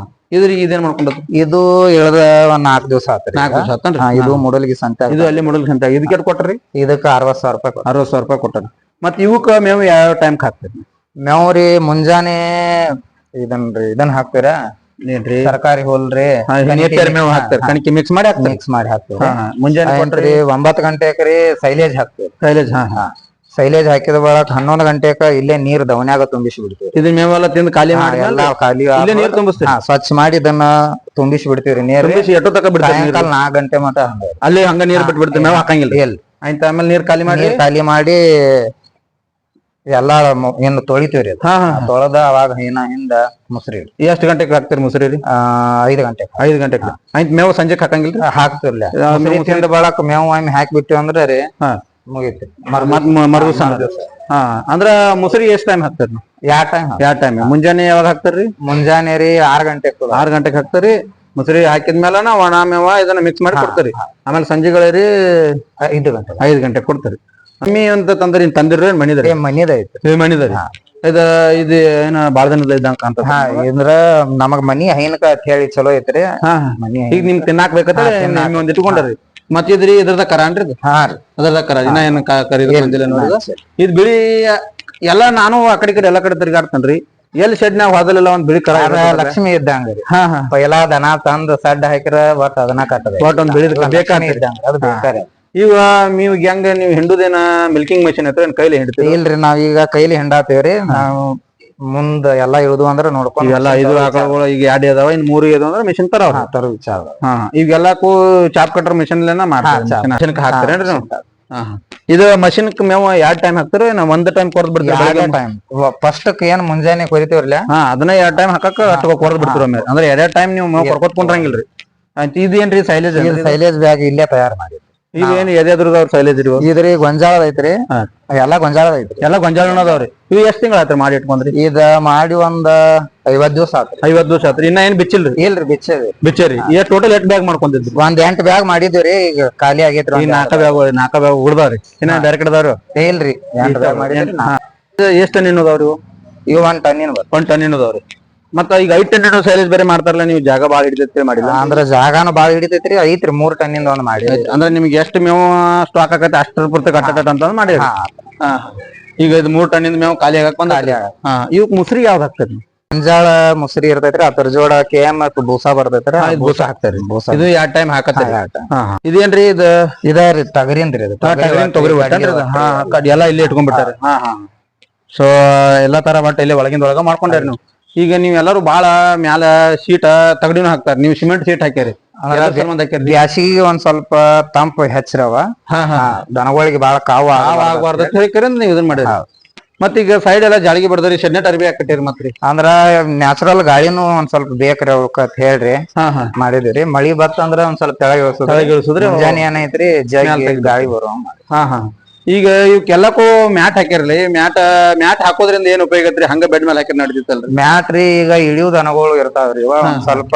ಇದೇನ್ ಮಾಡ್ಕೊಂಡತ್ರಿ? ಇದು ಇಳದ ಒಂದ್ 4 ದಿವಸ ಆತ್ರಿ. 4 ದಿವಸ ಆತನ್ರಿ. ಇದು ಮೂಡಲಿಗೆ ಸಂತ್ಯಾಗ. ಇದು ಅಲ್ಲಿ ಮೂಡಲಿಗೆ ಸಂತ್ಯಾಗ. ಇದಕ್ಕೆ ಎಷ್ಟು ಕೊಟ್ರಿ? ಇದಕ್ಕ 60,000 ರೂಪಾಯಿ. 60,000 ರೂಪಾಯಿ ಕೊಟ್ಟಾರಿ. ಮತ್ ಇವಕ್ಕ ಮೇವು ಯಾವ ಟೈಮ್ ಹಾಕ್ತೀರಿ? ಮೇವ್ರಿ ಮುಂಜಾನೆ ಇದನ್ ಹಾಕ್ತೀರ ಸರ್ಕಾರಿ ಹೋಲ್ರಿ, ಮೇವು ಹಾಕ್ತಾರ. ಕಣಕಿ ಮಿಕ್ಸ್ ಮಾಡಿ ಹಾಕ್ತೀರಿ. ಮುಂಜಾನೆ 9 ಗಂಟೆಕ್ರಿ ಸೈಲೇಜ್ ಹಾಕ್ತೀವಿ. ಸೈಲೇಜ್ ಹಾಕಿದ ಬಳಕ 11 ಗಂಟೆಕ ಇಲ್ಲೇ ನೀರ್ ದವನ್ಯಾಗ ತುಂಬಿಸಿ ಬಿಡ್ತೀವಿ. ಇದನ್ನ ಮೇವೆಲ್ಲ ತಿಂದು ಖಾಲಿ ಮಾಡಿ ಎಲ್ಲಾ ಖಾಲಿ ಇಲ್ಲೇ ನೀರ್ ತುಂಬಿಸ್ತೀವಿ. ಸ್ವಚ್ಛ ಮಾಡಿ ಇದನ್ನ ತುಂಬಿಸಿ ಬಿಡ್ತೀವ್ರಿ. ನೀರ್ ಎಷ್ಟೋ ತಕ ಬಿಡ್ತೀವಿ. ಸಾಯಂಕಾಲ 4 ಗಂಟೆ ಮಟ ಅಲ್ಲಿ ಹಂಗ ನೀರ್ ಬಿಟ್ಬಿಡ್ತೀವಿ. ಮೇವ್ ಹಾಕಂಗಿಲ್ಲ. ಆಯ್ತು, ಆಮೇಲೆ ನೀರ್ ಖಾಲಿ ಮಾಡಿ ಎಲ್ಲಾ ಇನ್ನು ತೊಳಿತೀವ್ರಿ. ತೊಳೆದ ಅವಾಗ ಹಿಂದ ಮುಸ್ರಿ ಎಷ್ಟು ಗಂಟೆಗೆ ಹಾಕ್ತಿರಿ ಮುಸ್ರಿ? 5 ಗಂಟೆ. 5 ಗಂಟೆಗೆ. ಆಯ್ತು, ಮೇವು ಸಂಜೆಕ್ ಹಾಕಂಗಿಲ್ರಿ? ಹಾಕ್ತಿರ್ಲಿ. ತಿಂದ ಬಳಕ ಮೇವ್ ಒಮ್ಮೆ ಹಾಕ್ಬಿಟ್ಟಿವಿ ಅಂದ್ರೆ ರೀ ಮುಗೀತಿ. ಮರುದಿವಸ. ಅಂದ್ರ ಮುಸ್ರಿ ಎಷ್ಟ್ ಟೈಮ್ ಹಾಕ್ತಾರಿ? ಯಾವ ಟೈಮ್? ಮುಂಜಾನೆ ಯಾವಾಗ ಹಾಕ್ತಾರ್ರಿ? ಮುಂಜಾನೆ ರೀ 6 ಗಂಟೆಗೆ. 6 ಗಂಟೆಗೆ ಹಾಕ್ತಾರಿ. ಮುಸ್ರಿ ಹಾಕಿದ್ಮೇಲೆ ಒಣ ಮೇವ ಇದನ್ನ ಮಿಕ್ಸ್ ಮಾಡಿ ಕೊಡ್ತಾರಿ. ಆಮೇಲೆ ಸಂಜೆಗಳೇ ರೀ 5 ಗಂಟೆಗೆ ಕೊಡ್ತಾರಿ. ಕಮ್ಮಿ ಅಂತ ತಂದ್ರಿ ತಂದಿರ್ರಿ ಮನಿದ್ರಿ? ಮನಿದರಿ. ಇದು ಏನ ಬಾಳ ದಿನದ ಇದ್ದಂಗ ಅಂತ ಅಂದ್ರ ನಮಗ್ ಮನಿ ಹೈನಕ ಅಂತ ಹೇಳಿ ಚಲೋ ಐತ್ರಿ. ಈಗ ನಿಮ್ ತಿನ್ನಾಕ್ ಬೇಕಂದ್ರೆ ಒಂದ್ ಇಟ್ಕೊಂಡ್ರಿ. ಮತ್ತಿದ್ರಿ ಇದ್ರದ ಕರ ಅನ್ರಿ? ಅದ್ರದ ಕರ. ಇನ್ನ ಏನ್ ಕರೀದಿಲ್ಲ ನೋಡಿದ. ಇದ್ ಬಿಳಿ ಎಲ್ಲಾ ನಾನು ಆ ಕಡೆ ಎಲ್ಲಾ ಕಡೆ ತಿರ್ಗಾಡ್ತೇನ್ರಿ. ಎಲ್ಲಿ ಶೆಡ್ ನಾವ್ ಹೋದಲೆಲ್ಲ ಒಂದ್ ಬಿಳಿ ಕರ ಲಕ್ಷ್ಮಿ ಇದ್ದಂಗ್ರಿ. ಎಲ್ಲಾ ದನ ತಂದ್ ಸಡ್ ಹಾಕಿರ ಒಟ್ ಅದನ್ನ ಕಟ್ಟದ. ಒಟ್ ಒಂದ್ ಬಿಳಿ ಬೇಕಾದ್ರೆ ಈಗ ನೀವು ಹೆಂಗ ನೀವು ಹಿಂಡುದೇನ ಮಿಲ್ಕಿಂಗ್ ಮೆಷಿನ್ ಹತ್ರ ಕೈಲಿ ಹಿಂಡ್ತೀವಿ? ಇಲ್ರಿ, ನಾವ್ ಈಗ ಕೈಲಿ ಹಿಂಡಾತೇವ್ರಿ. ನಾವು ಮುಂದ್ ಎಲ್ಲಾ ಇಳುದು ಅಂದ್ರ ನೋಡ್ಕೊಂಡ್ ಎಲ್ಲಾ 5 ಆಕಳಗಳು ಈಗ 2 ಅದಾವ, ಇನ್ 3 ಇದಾವ ಅಂದ್ರೆ ಮಿಷಿನ್ ತರ ವಿಚಾರ. ಈಗೆಲ್ಲಾಕು ಚಾಪ್ ಕಟ್ರ ಮಿಷಿನ್ ಮಿಷಿನ್ ಹಾಕ್ತಾರೇನ್ರಿ ನೀವು? ಇದು ಮಷಿನ್ ಮೇವು 2 ಟೈಮ್ ಹಾಕ್ತಾರ? ಒಂದ್ ಟೈಮ್ ಕೊರ್ದ್ ಬಿಡ್ತೀವಿ. ಫಸ್ಟ್ ಏನ್ ಮುಂಜಾನೆ ಕೊರಿತೀವ್ರಲ್ಲ ಅದನ್ನ 2 ಟೈಮ್ ಹಾಕಕ್ ಅಷ್ಟು ಕೊರ್ದ್ ಬಿಡ್ತೀರ. ಅಂದ್ರೆ 2 ಟೈಮ್ ನೀವು ಮೇವು ಕೊರ್ಕೊತ್ಕೊಂಡ್ರಂಗಿಲ್ರಿ. ಇದೇನ್ರಿ ಸೈಲೇಜ್ ಬ್ಯಾಗ್ ಇಲ್ಲೇ ತಯಾರು ಮಾಡಿ. ಈಗ ಏನ್ ಎದ್ರದವ್ರ ಸೈಲೇಜ್ ಇದ್ರಿ ಗೊಂಜಾಳದ ಐತ್ರಿ. ಎಲ್ಲಾ ಗೊಂಜಾಳದ ಐತ್ರಿ. ಎಲ್ಲಾ ಗೊಂಜಾಳ ಅದಾವ್ರಿ. ಇವ್ ಎಷ್ಟ್ ತಿಂಗಳ ಆತ್ರಿ ಮಾಡಿ ಇಟ್ಕೊಂಡ್ರಿ? ಇದ ಮಾಡಿ ಒಂದ್ 50 ದಿವಸ ಆತ್ರಿ. 50 ದಿವಸ ಆತ್ರಿ. ಇನ್ನ ಏನ್ ಬಿಚ್ಚಿಲ್ರಿ? ಇಲ್ರಿ, ಬಿಚ್ಚರಿ. Total 8 bag ಮಾಡ್ಕೊಂಡಿದ್ರಿ? ಒಂದ್ 8 ಬ್ಯಾಗ್ ಮಾಡಿದ್ವಿ. ಈಗ ಖಾಲಿ ಆಗೇತ್ರಿ. 4 ಬ್ಯಾಗ್ ಉಳ್ದಾವ್ರಿ. ಇನ್ನ ಡೈರೆಕ್ಟ್ ಅದಾವ್ರಿ? ಇಲ್ರಿ, 8 ಬ್ಯಾಗ್ ಮಾಡಿದ್ರಿ. ಎಷ್ಟ್ ಟನ್ ಅದಾವ್ರಿ? ಇವ್ 1 ಟನ್ನಿನ 1 ಟನ್ನಿನ ಅದಾವ್ರಿ. ಮತ್ತ ಈಗ 5 ಟನ್ ಸೈಲೇಜ್ ಬೇರೆ ಮಾಡ್ತಾರಲ್ಲ, ನೀವು ಜಾಗ ಬಾಳ ಹಿಡಿತೈತ್ರಿ ಮಾಡಿಲ್ಲ? ಅಂದ್ರ ಜಾಗಾನು ಬಾಳ ಹಿಡಿತೈತ್ರಿ. ಐತ್ರಿ 3 ಟನ್ನಿಂದ ಒಂದ್ ಮಾಡಿ. ಅಂದ್ರೆ ನಿಮ್ಗೆ ಎಷ್ಟು ಮೇವು ಸ್ಟಾಕ್ ಆಗತ್ತೆ ಅಷ್ಟರ ಪೂರ್ತಿ ಕಟ್ಟಟ ಅಂತ ಮಾಡಿ. ಈಗ ಇದು 3 ಟನ್ನಿಂದ ಮೇವು ಖಾಲಿ ಆಗಕ್ ಬಂದ. ಇವಕ್ ಮುಸ್ರಿ ಯಾವ್ದು ಹಾಕ್ತಾರಿ? ಗೊಂಜಾಳ ಮುಸ್ರಿ ಇರ್ತೈತ್ರಿ. ಅದ್ರ ಜೋಡ KM ಬೂಸಾ ಬರ್ತೈತ್ರಿ. ಬೂಸಾ ಹಾಕ್ತಾರಿ. ಇದು 2 ಟೈಮ್ ಹಾಕತ್ತೀರಿ? ಇದೇನ್ರಿ? ಇದರಿ ಟಗರಿಂದ್ರಿ. ತೊಗರಿ ಎಲ್ಲಾ ಇಲ್ಲಿ ಇಟ್ಕೊಂಡ್ಬಿಟ್ಟಾರಿ. ಸೊ ಎಲ್ಲಾ ತರ ಬಟ್ ಇಲ್ಲಿ ಒಳಗಿಂದ ಒಳಗ ಮಾಡ್ಕೊಂಡ್ರಿ ನೀವು. ಈಗ ನೀವ್ ಎಲ್ಲಾರು ಬಾಳ ಮ್ಯಾಲ ಶೀಟ್ ತಗಡಿನೂ ಹಾಕ್ತಾರ, ನೀವು ಸಿಮೆಂಟ್ ಶೀಟ್ ಹಾಕ್ಯಾರಿ. ಬ್ಯಾಸಿಗೆ ಒಂದ್ ಸ್ವಲ್ಪ ತಂಪ ಹೆಚ್ಚರವ. ದನಗಳಿಗೆ ಬಾಳ ಕಾವು ಆಗಬಾರ್ದು ನೀವು ಇದನ್ ಮಾಡಿರಿ. ಮತ್ತೀಗ ಸೈಡ್ ಎಲ್ಲ ಜಾಳಿಗೆ ಬಡದ್ರಿ, ಶೆಡ್ನೆಟ್ ಅರ್ಬಿ ಹಾಕಟ್ಟಿರಿ ಮತ್ರಿ. ಅಂದ್ರ ನ್ಯಾಚುರಲ್ ಗಾಳಿನೂ ಒಂದ್ ಸ್ವಲ್ಪ ಬೇಕ್ರಿ ಅವಕ್ಕ ಅಂತ ಹೇಳ್ರಿ ಮಾಡಿದ್ರಿ. ಮಳಿ ಬತ್ತಂದ್ರ ಒಂದ್ ಸ್ವಲ್ಪ ತೆಳಗ್ ಇಳಿಸುದ್ರಿ. ಮುಂಜಾನೆ ಏನೈತ್ರಿ ಗಾಳಿ ಬರುವ. ಈಗ ಇವಕ್ಕೆಲ್ಲಕ್ಕೂ ಮ್ಯಾಟ್ ಹಾಕಿರ್ಲಿ. ಮ್ಯಾಟ್ ಹಾಕೋದ್ರಿಂದ ಏನ್ ಉಪಯೋಗ ಐತ್ರಿ? ಹಂಗ ಬೆಡ್ ಮೇಲೆ ಹಾಕಿ ನಡಿತಲ್ರಿ ಮ್ಯಾಟ್ ರೀ. ಈಗ ಇಳಿಯು ದನಗಳು ಇರ್ತಾವ್ರಿ, ಒಂದ್ ಸ್ವಲ್ಪ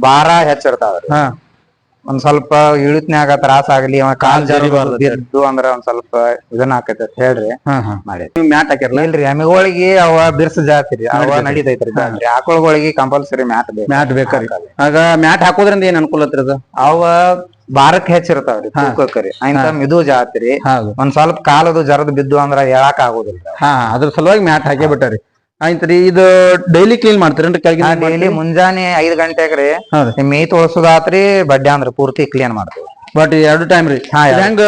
ಭಾರ ಹೆಚ್ಚಿರ್ತಾವ್ರಿ. ಒಂದ್ ಸ್ವಲ್ಪ ಇಳಿತ್ನ್ಯಾಗ ತ್ರಾಸ ಆಗ್ಲಿ, ಕಾಲ್ ಬಿದ್ದು ಅಂದ್ರ ಒಂದ್ ಸ್ವಲ್ಪ ಇದನ್ನ ಹಾಕೈತಿ ಅಂತ ಹೇಳ್ರಿ ಮಾಡಿ. ಮ್ಯಾಟ್ ಹಾಕಿರ್ಲಿ? ಇಲ್ರಿ, ಎಮ್ಮಿಗಳಿಗೆ ಅವ ಬಿರ್ಸ ಜಾಸ್ತಿ ಅವ ನಡಿತೈತ್ರಿ. ಆಕಳಗಳಿಗೆ ಕಂಪಲ್ಸರಿ ಮ್ಯಾಟ್ ಬೇಕ್ರಿ. ಆಗ ಮ್ಯಾಟ್ ಹಾಕೋದ್ರಿಂದ ಏನ್ ಅನುಕೂಲ ಐತ್ರಿ? ಅದು ಅವ ಭಾರಕ್ ಹೆಚ್ಚಿರ್ತಾವ್ರಿ, ತೂಕಕ್ರಿ. ಅಂತ ಮಿದು ಜಾತ್ರಿ. ಒಂದ್ ಸ್ವಲ್ಪ ಕಾಲದು ಜರದ್ ಬಿದ್ದು ಅಂದ್ರ ಹೇಳಾಕ ಆಗುದಿಲ್ಲ. ಅದ್ರ ಸಲುವಾಗಿ ಮ್ಯಾಟ್ ಹಾಕೇ ಬಿಟ್ಟಾರಿ. ಆಯ್ತ್ರಿ. ಇದು ಡೈಲಿ ಕ್ಲೀನ್ ಮಾಡ್ತೀರೇನ್ರಿ? ಡೈಲಿ ಮುಂಜಾನೆ 5 ಗಂಟೆಗ್ರಿ ಮೇ ತೊಳ್ಸುದಾತ್ರಿ. ಬಡ್ಡೆ ಅಂದ್ರ ಪೂರ್ತಿ ಕ್ಲೀನ್ ಮಾಡ್ತೀವಿ. ಬಟ್ 2 ಟೈಮ್ ರೀ? ಹೆಂಗ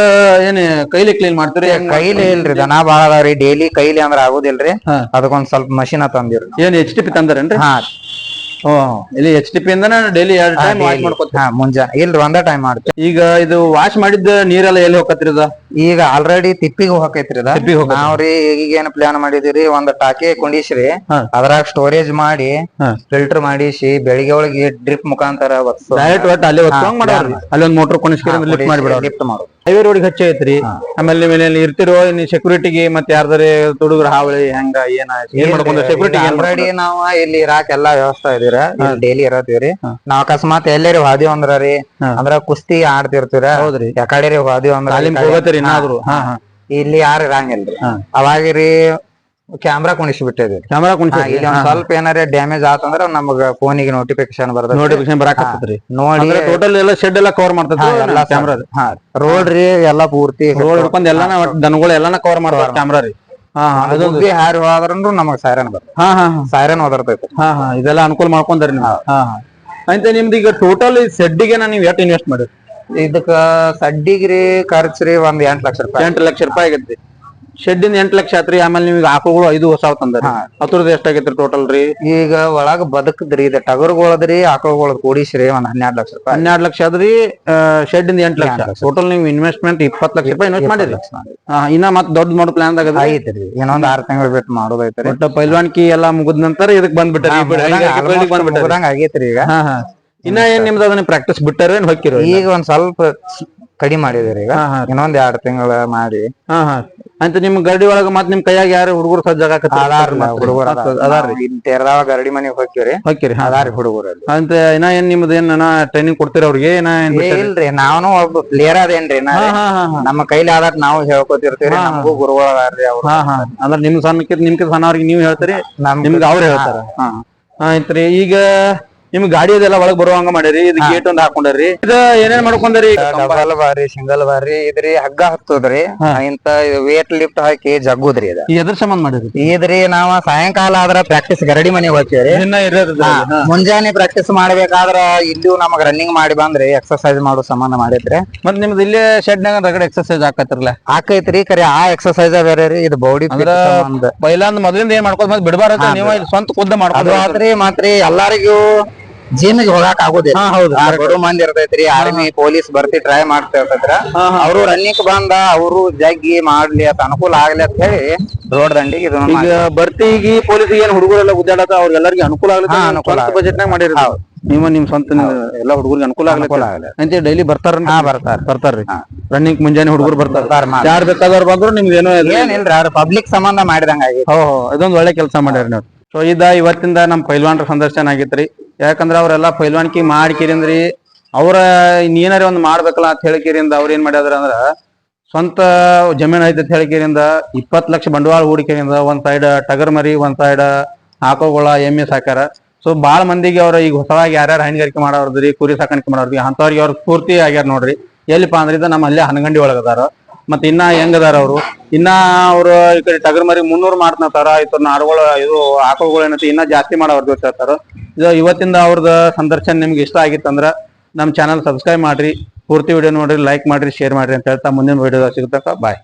ಏನ್ ಕೈಲಿ ಕ್ಲೀನ್ ಮಾಡ್ತೀರಿ? ಕೈಲಿ ಇಲ್ರಿ, ದನ ಬಾಳ ಅದಾವ್ರಿ. ಡೈಲಿ ಕೈಲಿ ಅಂದ್ರ ಆಗುದಿಲ್ರಿ. ಅದಕ್ಕೊಂದ್ ಸ್ವಲ್ಪ ಮಷಿನ್ ತಂದಿರಿ. ಏನ್ HTP ತಂದಾರೇನ್ರಿ? ಇಲ್ಲಿ HTP ಇಂದನ ಡೈಲಿ 2 ಟೈಮ್ ವಾಶ್ ಮಾಡ್ಕೊತೀವಿ? ಮುಂಜಾನೆ ಇಲ್ರಿ, ಒಂದೇ ಟೈಮ್ ಮಾಡ್ತೀವಿ. ಈಗ ಇದು ವಾಶ್ ಮಾಡಿದ ನೀರೆಲ್ಲ ಎಲ್ಲಿ ಹೋಗತ್ರಿ? ಈಗ ಆಲ್ರೆಡಿ ತಿಪ್ಪಿಗೆ ಹೋಗೈತ್ರಿ. ನಾವ್ರಿ ಈಗ ಏನ್ ಪ್ಲಾನ್ ಮಾಡಿದಿರಿ, ಒಂದ್ ಟಾಕಿ ಕುಂಡಿಸ್ರಿ, ಅದ್ರಾಗ ಸ್ಟೋರೇಜ್ ಮಾಡಿ ಫಿಲ್ಟರ್ ಮಾಡಿಸಿ ಬೆಳಿಗ್ಗೆ ಒಳಗೆ ಡ್ರಿಪ್ ಮುಖಾಂತರ ಅಲ್ಲಿ ಒಂದ್ ಮೋಟರ್ ಕುಣಿಸ್ಕಿ ಲಿಫ್ಟ್ ಮಾಡೋದು. ಹೈವೇ ರೋಡಿಗೆ ಹಚ್ಚ ಐತ್ರಿ. ಆಮೇಲೆ ನೀವು ಇರ್ತಿರೋ ಸೆಕ್ಯೂರಿಟಿಗೆ ಮತ್ತೆ ಯಾರ್ದಾರೆ ತುಡುಗ್ರ ಹಾವಳಿ ಹೆಂಗ ಏನ್ ಮಾಡ್ಕೊಂಡ್ರೆ ಸೆಕ್ಯೂರಿಟಿ? ಆಲ್ರೆಡಿ ನಾವ್ ಇಲ್ಲಿ ಇರಾಕ್ ಎಲ್ಲಾ ವ್ಯವಸ್ಥೆ ಇದೀರ. ಡೈಲಿ ಇರತ್ತೀವ್ರಿ. ನಾವ್ ಅಕಸ್ಮಾತ್ ಎಲ್ಲೇರಿ ಹಾದಿವ್ ಅಂದ್ರಿ, ಅಂದ್ರ ಕುಸ್ತಿ ಆಡ್ತಿರ್ತೀರ. ಹೌದ್ರಿ. ಯಾಕಡೆ ಹಾದಿವ್ ಅಂದ್ರ ಇಲ್ಲಿ ಯಾರು ಇರಂಗಿಲ್ರಿ. ಅವಾಗಿರಿ ಕ್ಯಾಮ್ರಾ ಕುಣಿಸಿ ಬಿಟ್ಟಿದ್ರಿ. ಇಲ್ಲಿ ಒಂದ್ ಸ್ವಲ್ಪ ಏನಾರ ಡ್ಯಾಮೇಜ್ ಆತಂದ್ರ ನಮಗ ಫೋನಿಗೆ ನೋಟಿಫಿಕೇಶನ್ ಬರಾಕತ್ರಿ. ನೋಡಿ ಟೋಟಲ್ ಎಲ್ಲ ಶೆಡ್ ಎಲ್ಲ ಕವರ್ ಮಾಡ್ತದ ಕ್ಯಾಮ್ರಾ. ರೋಡ್ ರೀ ಎಲ್ಲಾ ಪೂರ್ತಿ ರೋಡ್ ಹಿಡ್ಕೊಂಡ್ ಎಲ್ಲಾನ ದನಗಳು ಎಲ್ಲಾನ ಕವರ್ ಮಾಡ್ತಾರ ಕ್ಯಾಮ್ರಾ ರೀ. ಹಾರಿ ಹೋದ್ರೂ ನಮಗ್ ಸೈರನ್ ಸೈರನ್ ಓದರ್ತೈತಿ. ಇದೆಲ್ಲ ಅನುಕೂಲ ಮಾಡ್ಕೊಂಡ್ರಿ ನೀವು. ಅಂತ ನಿಮ್ದು ಈಗ ಟೋಟಲ್ ಸೆಡ್ಡಿಗೆ ನೀವ್ ಎಷ್ಟು ಇನ್ವೆಸ್ಟ್ ಮಾಡಿರಿ? ಇದಕ್ಕ ಸಡ್ಡಿಗ್ರಿ ಖರ್ಚ್ರಿ ಒಂದ್ 8 ಲಕ್ಷ ರೂಪಾಯಿ. 8 ಲಕ್ಷ ರೂಪಾಯಿ ಆಗೈತಿ. ಶೆಡ್ಡಿಂದ 8 ಲಕ್ಷ ಆತ್ರಿ. ಆಮೇಲೆ ನಿಮ್ಗೆ ಆಕಳುಗಳು 5 ಹೊಸಾವ್ ತಂದ್ರಿ. ಅದ್ರದ್ದು ಎಷ್ಟಾಗೈತ್ರಿ ಟೋಟಲ್ ರೀ? ಈಗ ಒಳಗ ಬದುಕದ್ರಿ ಇದ ಟಗರ್ಗಳದ್ರಿ ಆಕಳುಗಳದ್ ಕೂಡಿಸ್ರಿ ಒಂದ್ 12 ಲಕ್ಷ ರೂಪಾಯಿ. 12 ಲಕ್ಷ ಆದ್ರಿ. ಶೆಡ್ ಇಂದ 8 ಲಕ್ಷ. ಟೋಟಲ್ ನೀವು ಇನ್ವೆಸ್ಟ್ಮೆಂಟ್ 20 ಲಕ್ಷ ರೂಪಾಯಿ ಇನ್ವೆಸ್ಟ್ ಮಾಡಿರಿ. ಇನ್ನ ಮತ್ ದೊಡ್ಡ ಮಾಡೋ ಪ್ಲಾನ್ ಐತ್ರಿ. ಇನ್ನೊಂದ್ 6 ತಿಂಗಳು ಬಿಟ್ಟು ಮಾಡೋದೈತ್ರಿ. ಒಟ್ಟ ಪೈಲ್ವಾನ್ಕಿ ಎಲ್ಲಾ ಮುಗಿದ ನಂತರ ಇದಕ್ ಬಂದ್ಬಿಟ್ರಿ. ಆಗೇತ್ರಿ ಈಗ. ಇನ್ನ ಏನ್ ನಿಮ್ದು ಅದನ್ನ ಪ್ರಾಕ್ಟೀಸ್ ಬಿಟ್ಟಾರ ಏನ್ ಹೊಕ್ಕಿರೋ? ಈಗ ಒಂದ್ ಸ್ವಲ್ಪ ಕಡಿಮೆ ಮಾಡಿದಿರಿ. ಈಗ ಇನ್ನೊಂದ್ 2 ತಿಂಗಳ ಮಾಡಿ. ಅಂತ ನಿಮ್ ಗರಡಿ ಒಳಗ ಮತ್ ನಿಮ್ ಕೈಯಾಗ ಯಾರು ಹುಡುಗರು ಸಜ್ಜಾಗ ಗರಡಿ ಮನೆಗೆ ಹೋಗ್ಕಿರಿ ಅದಾರಿ ಹುಡುಗರಲ್ಲಿ. ಅಂತ ಇನ್ನ ಏನ್ ನಿಮ್ದು ಏನ್ ಟ್ರೈನಿಂಗ್ ಕೊಡ್ತೀರ ಅವ್ರಿಗೆ? ಇಲ್ರಿ, ನಾವ್ನು ಒಬ್ಬ ಪ್ಲೇಯರ್ ಅದೇನ್ರಿ. ನಮ್ಮ ಕೈಲಿ ಆದಾಟ್ ನಾವು ಹೇಳ್ಕೊತಿರ್ತೀವಿ. ನಮಗೂ ಗುರುಗಳು ಅದಾರ್ರಿ ಅವ್ರು. ಅಂದ್ರ ನಿಮ್ ನಿಮ್ಗೆ ಸಣ್ಣವ್ರಿಗೆ ನೀವ್ ಹೇಳ್ತೀರಿ, ನಿಮ್ಗೆ ಅವ್ರು ಹೇಳ್ತಾರ. ಆಯ್ತ್ರಿ. ಈಗ ನಿಮ್ ಗಾಡಿ ಅದೆಲ್ಲ ಒಳಗ್ ಬರುವಂಗ ಮಾಡಿರಿ. ಇದು ಗೇಟ್ ಒಂದ್ ಹಾಕೊಂಡ್ರಿ. ಇದು ಏನೇನ್ ಮಾಡ್ಕೊಂಡ್ರಿ? ಡಬಲ್ ಬಾರಿ, ಸಿಂಗಲ್ ಬಾರಿ ಇದ್ರಿ. ಹಗ್ಗ ಹತ್ತದ್ರಿ. ಇಂತ ವೇಟ್ ಲಿಫ್ಟ್ ಹಾಕಿ ಜಗ್ಗುದ್ರಿ. ಇದ ಎದ್ರ ಸಂಬಂಧ ಮಾಡಿರಿ? ಇದ್ರಿ ನಾವ ಸಾಯಂಕಾಲ ಆದ್ರ ಪ್ರಾಕ್ಟೀಸ್ ಗರಡಿ ಮನೆಗೆ ಹೋಗ್ತೀವ್ರಿ. ಮುಂಜಾನೆ ಪ್ರಾಕ್ಟೀಸ್ ಮಾಡ್ಬೇಕಾದ್ರ ಇಲ್ಲೂ ನಮಗ್ ರನ್ನಿಂಗ್ ಮಾಡಿ ಬಂದ್ರಿ ಎಕ್ಸರ್ಸೈಸ್ ಮಾಡೋ ಸಂಬಂಧ ಮಾಡಿದ್ರಿ. ಮತ್ ನಿಮ್ದು ಇಲ್ಲೇ ಶೆಡ್ ನಾಗ ರಗಡೆ ಎಕ್ಸರ್ಸೈಸ್ ಹಾಕತ್ತಿರಲ್ಲ? ಹಾಕೈತ್ರಿ. ಕರೆ ಆ ಎಕ್ಸರ್ಸೈಸ್ ಬೇರೆ ರೀ, ಇದು ಬಾಡಿ ಪೈಲಾಂದ್ ಮೊದ್ಲಿಂದ ಏನ್ ಮಾಡ್ಕೋದ್ ಮತ್ ಬಿಡಬಾರ ನೀವು ಸ್ವಂತ ಖುದ್ದ ಮಾಡ್ಕೋದು ಆತ್ರಿ. ಮತ್ರಿ ಎಲ್ಲಾರಿಗೂ ಜಿಮ್ಗೆ ಹೋಗಾಕ್ ಆಗುದಿಲ್ಲ. ಬಡ ಮಂದಿ ಇರ್ತೈತ್ರಿ. ಆರ್ಮಿ ಪೊಲೀಸ್ ಬರ್ತಿ ಟ್ರೈ ಮಾಡ್ತಾ ಇರ್ತೈತ್ರ. ಅವ್ರು ರನ್ನಿಂಗ್ ಬಂದ ಅವ್ರು ಜಗ್ಗಿ ಮಾಡ್ಲಿ ಅತ್ ಅನುಕೂಲ ಆಗ್ಲಿ ಅಂತ ಹೇಳಿ ರೋಡ್ ದಂಡಿಗೆ ಈಗ ಬರ್ತಿಗಿ ಪೊಲೀಸ್ ಏನ್ ಹುಡುಗರೆಲ್ಲ ಗುದ್ದಾಡತ ಅವ್ರಿಗೆಲ್ಲರಿಗೂ ಅನುಕೂಲ ಆಗ್ಲಿ ಬಜೆಟ್ ನಾಗ ಮಾಡಿರಿ. ನೀವು ನಿಮ್ ಸ್ವಂತ ಎಲ್ಲಾ ಹುಡುಗರಿಗೆ ಅನುಕೂಲ ಆಗ್ಲಿ ಅಂತ ಡೈಲಿ ಬರ್ತಾರ್ರಿ. ರನ್ನಿಂಗ್ ಮುಂಜಾನೆ ಹುಡುಗರು ಬರ್ತಾರ. ಯಾರು ಬೇಕಾದವ್ರು ಬಂದ್ರು ನಿಮ್ಗೆ ಏನಿಲ್ರಿ, ಅವ್ರ ಪಬ್ಲಿಕ್ ಸಂಬಂಧ ಮಾಡಿದಂಗ ಆಗೈತಿ. ಇದೊಂದ್ ಒಳ್ಳೆ ಕೆಲಸ ಮಾಡ್ಯಾರ ನೀವು. ಸೊ ಇವತ್ತಿಂದ ನಮ್ ಪೈಲ್ವಾನ್ರ ಸಂದರ್ಶನ ಆಗಿತ್ರಿ. ಯಾಕಂದ್ರ ಅವ್ರೆಲ್ಲಾ ಪೈಲ್ವಾನ್ಕಿ ಮಾಡ್ಕಿರಿಂದ್ರಿ. ಅವ್ರ ಏನಾರ ಒಂದ್ ಮಾಡ್ಬೇಕಲ್ಲ ಅಂತ ಹೇಳಿಕಿರಿಂದ ಅವ್ರ ಏನ್ ಮಾಡ್ಯಾರ ಅಂದ್ರ ಸ್ವಂತ ಜಮೀನ್ ಐತಿ ಅಂತ ಹೇಳಿಕಿರಿಂದ 20 ಲಕ್ಷ ಬಂಡವಾಳ ಹೂಡಿಕೆಯಿಂದ ಒಂದ್ ಸೈಡ್ ಟಗರ್ ಮರಿ, ಒಂದ್ ಸೈಡ್ ಆಕಳುಗಳ ಎಮ್ಮೆ ಸಾಕ್ಯಾರ. ಸೊ ಬಾಳ ಮಂದಿಗೆ ಅವ್ರ ಈಗ ಹೊಸದಾಗಿ ಯಾರ್ಯಾರು ಹೈನುಗಾರಿಕೆ ಮಾಡೋರ್ದ್ರಿ, ಕುರಿ ಸಾಕಾಣಿಕೆ ಮಾಡೋರ್ರಿ ಅಂತವ್ರಿಗೆ ಅವ್ರ ಸ್ಫೂರ್ತಿ ಆಗ್ಯಾರ ನೋಡ್ರಿ. ಎಲ್ಲಿಪಾ ಅಂದ್ರೆ ನಮ್ಮ ಅಲ್ಲೇ ಹನಗಂಡಿ ಒಳಗದಾರ. ಮತ್ ಇನ್ನ ಹೆಂಗದಾರ ಅವ್ರು, ಇನ್ನ ಅವ್ರು ಈ ಕಡೆ ಟಗರ್ ಮರಿ 300 ಮಾಡ್ತಾರ. ನಾಡುಗಳು ಇದು ಆಕಳುಗಳು ಏನೈತಿ ಇನ್ನ ಜಾಸ್ತಿ ಮಾಡೋರ್ ಹೇಳ್ತಾರ. ಇದು ಇವತ್ತಿಂದ ಅವ್ರದ ಸಂದರ್ಶನ ನಿಮ್ಗೆ ಇಷ್ಟ ಆಗಿತ್ತಂದ್ರ ನಮ್ ಚಾನಲ್ ಸಬ್ಸ್ಕ್ರೈಬ್ ಮಾಡ್ರಿ, ಪೂರ್ತಿ ವಿಡಿಯೋ ನೋಡ್ರಿ, ಲೈಕ್ ಮಾಡ್ರಿ, ಶೇರ್ ಮಾಡ್ರಿ ಅಂತ ಹೇಳ್ತಾ ಮುಂದಿನ ವಿಡಿಯೋದಾಗ ಸಿಗ್ತಕ್ಕ. ಬಾಯ್.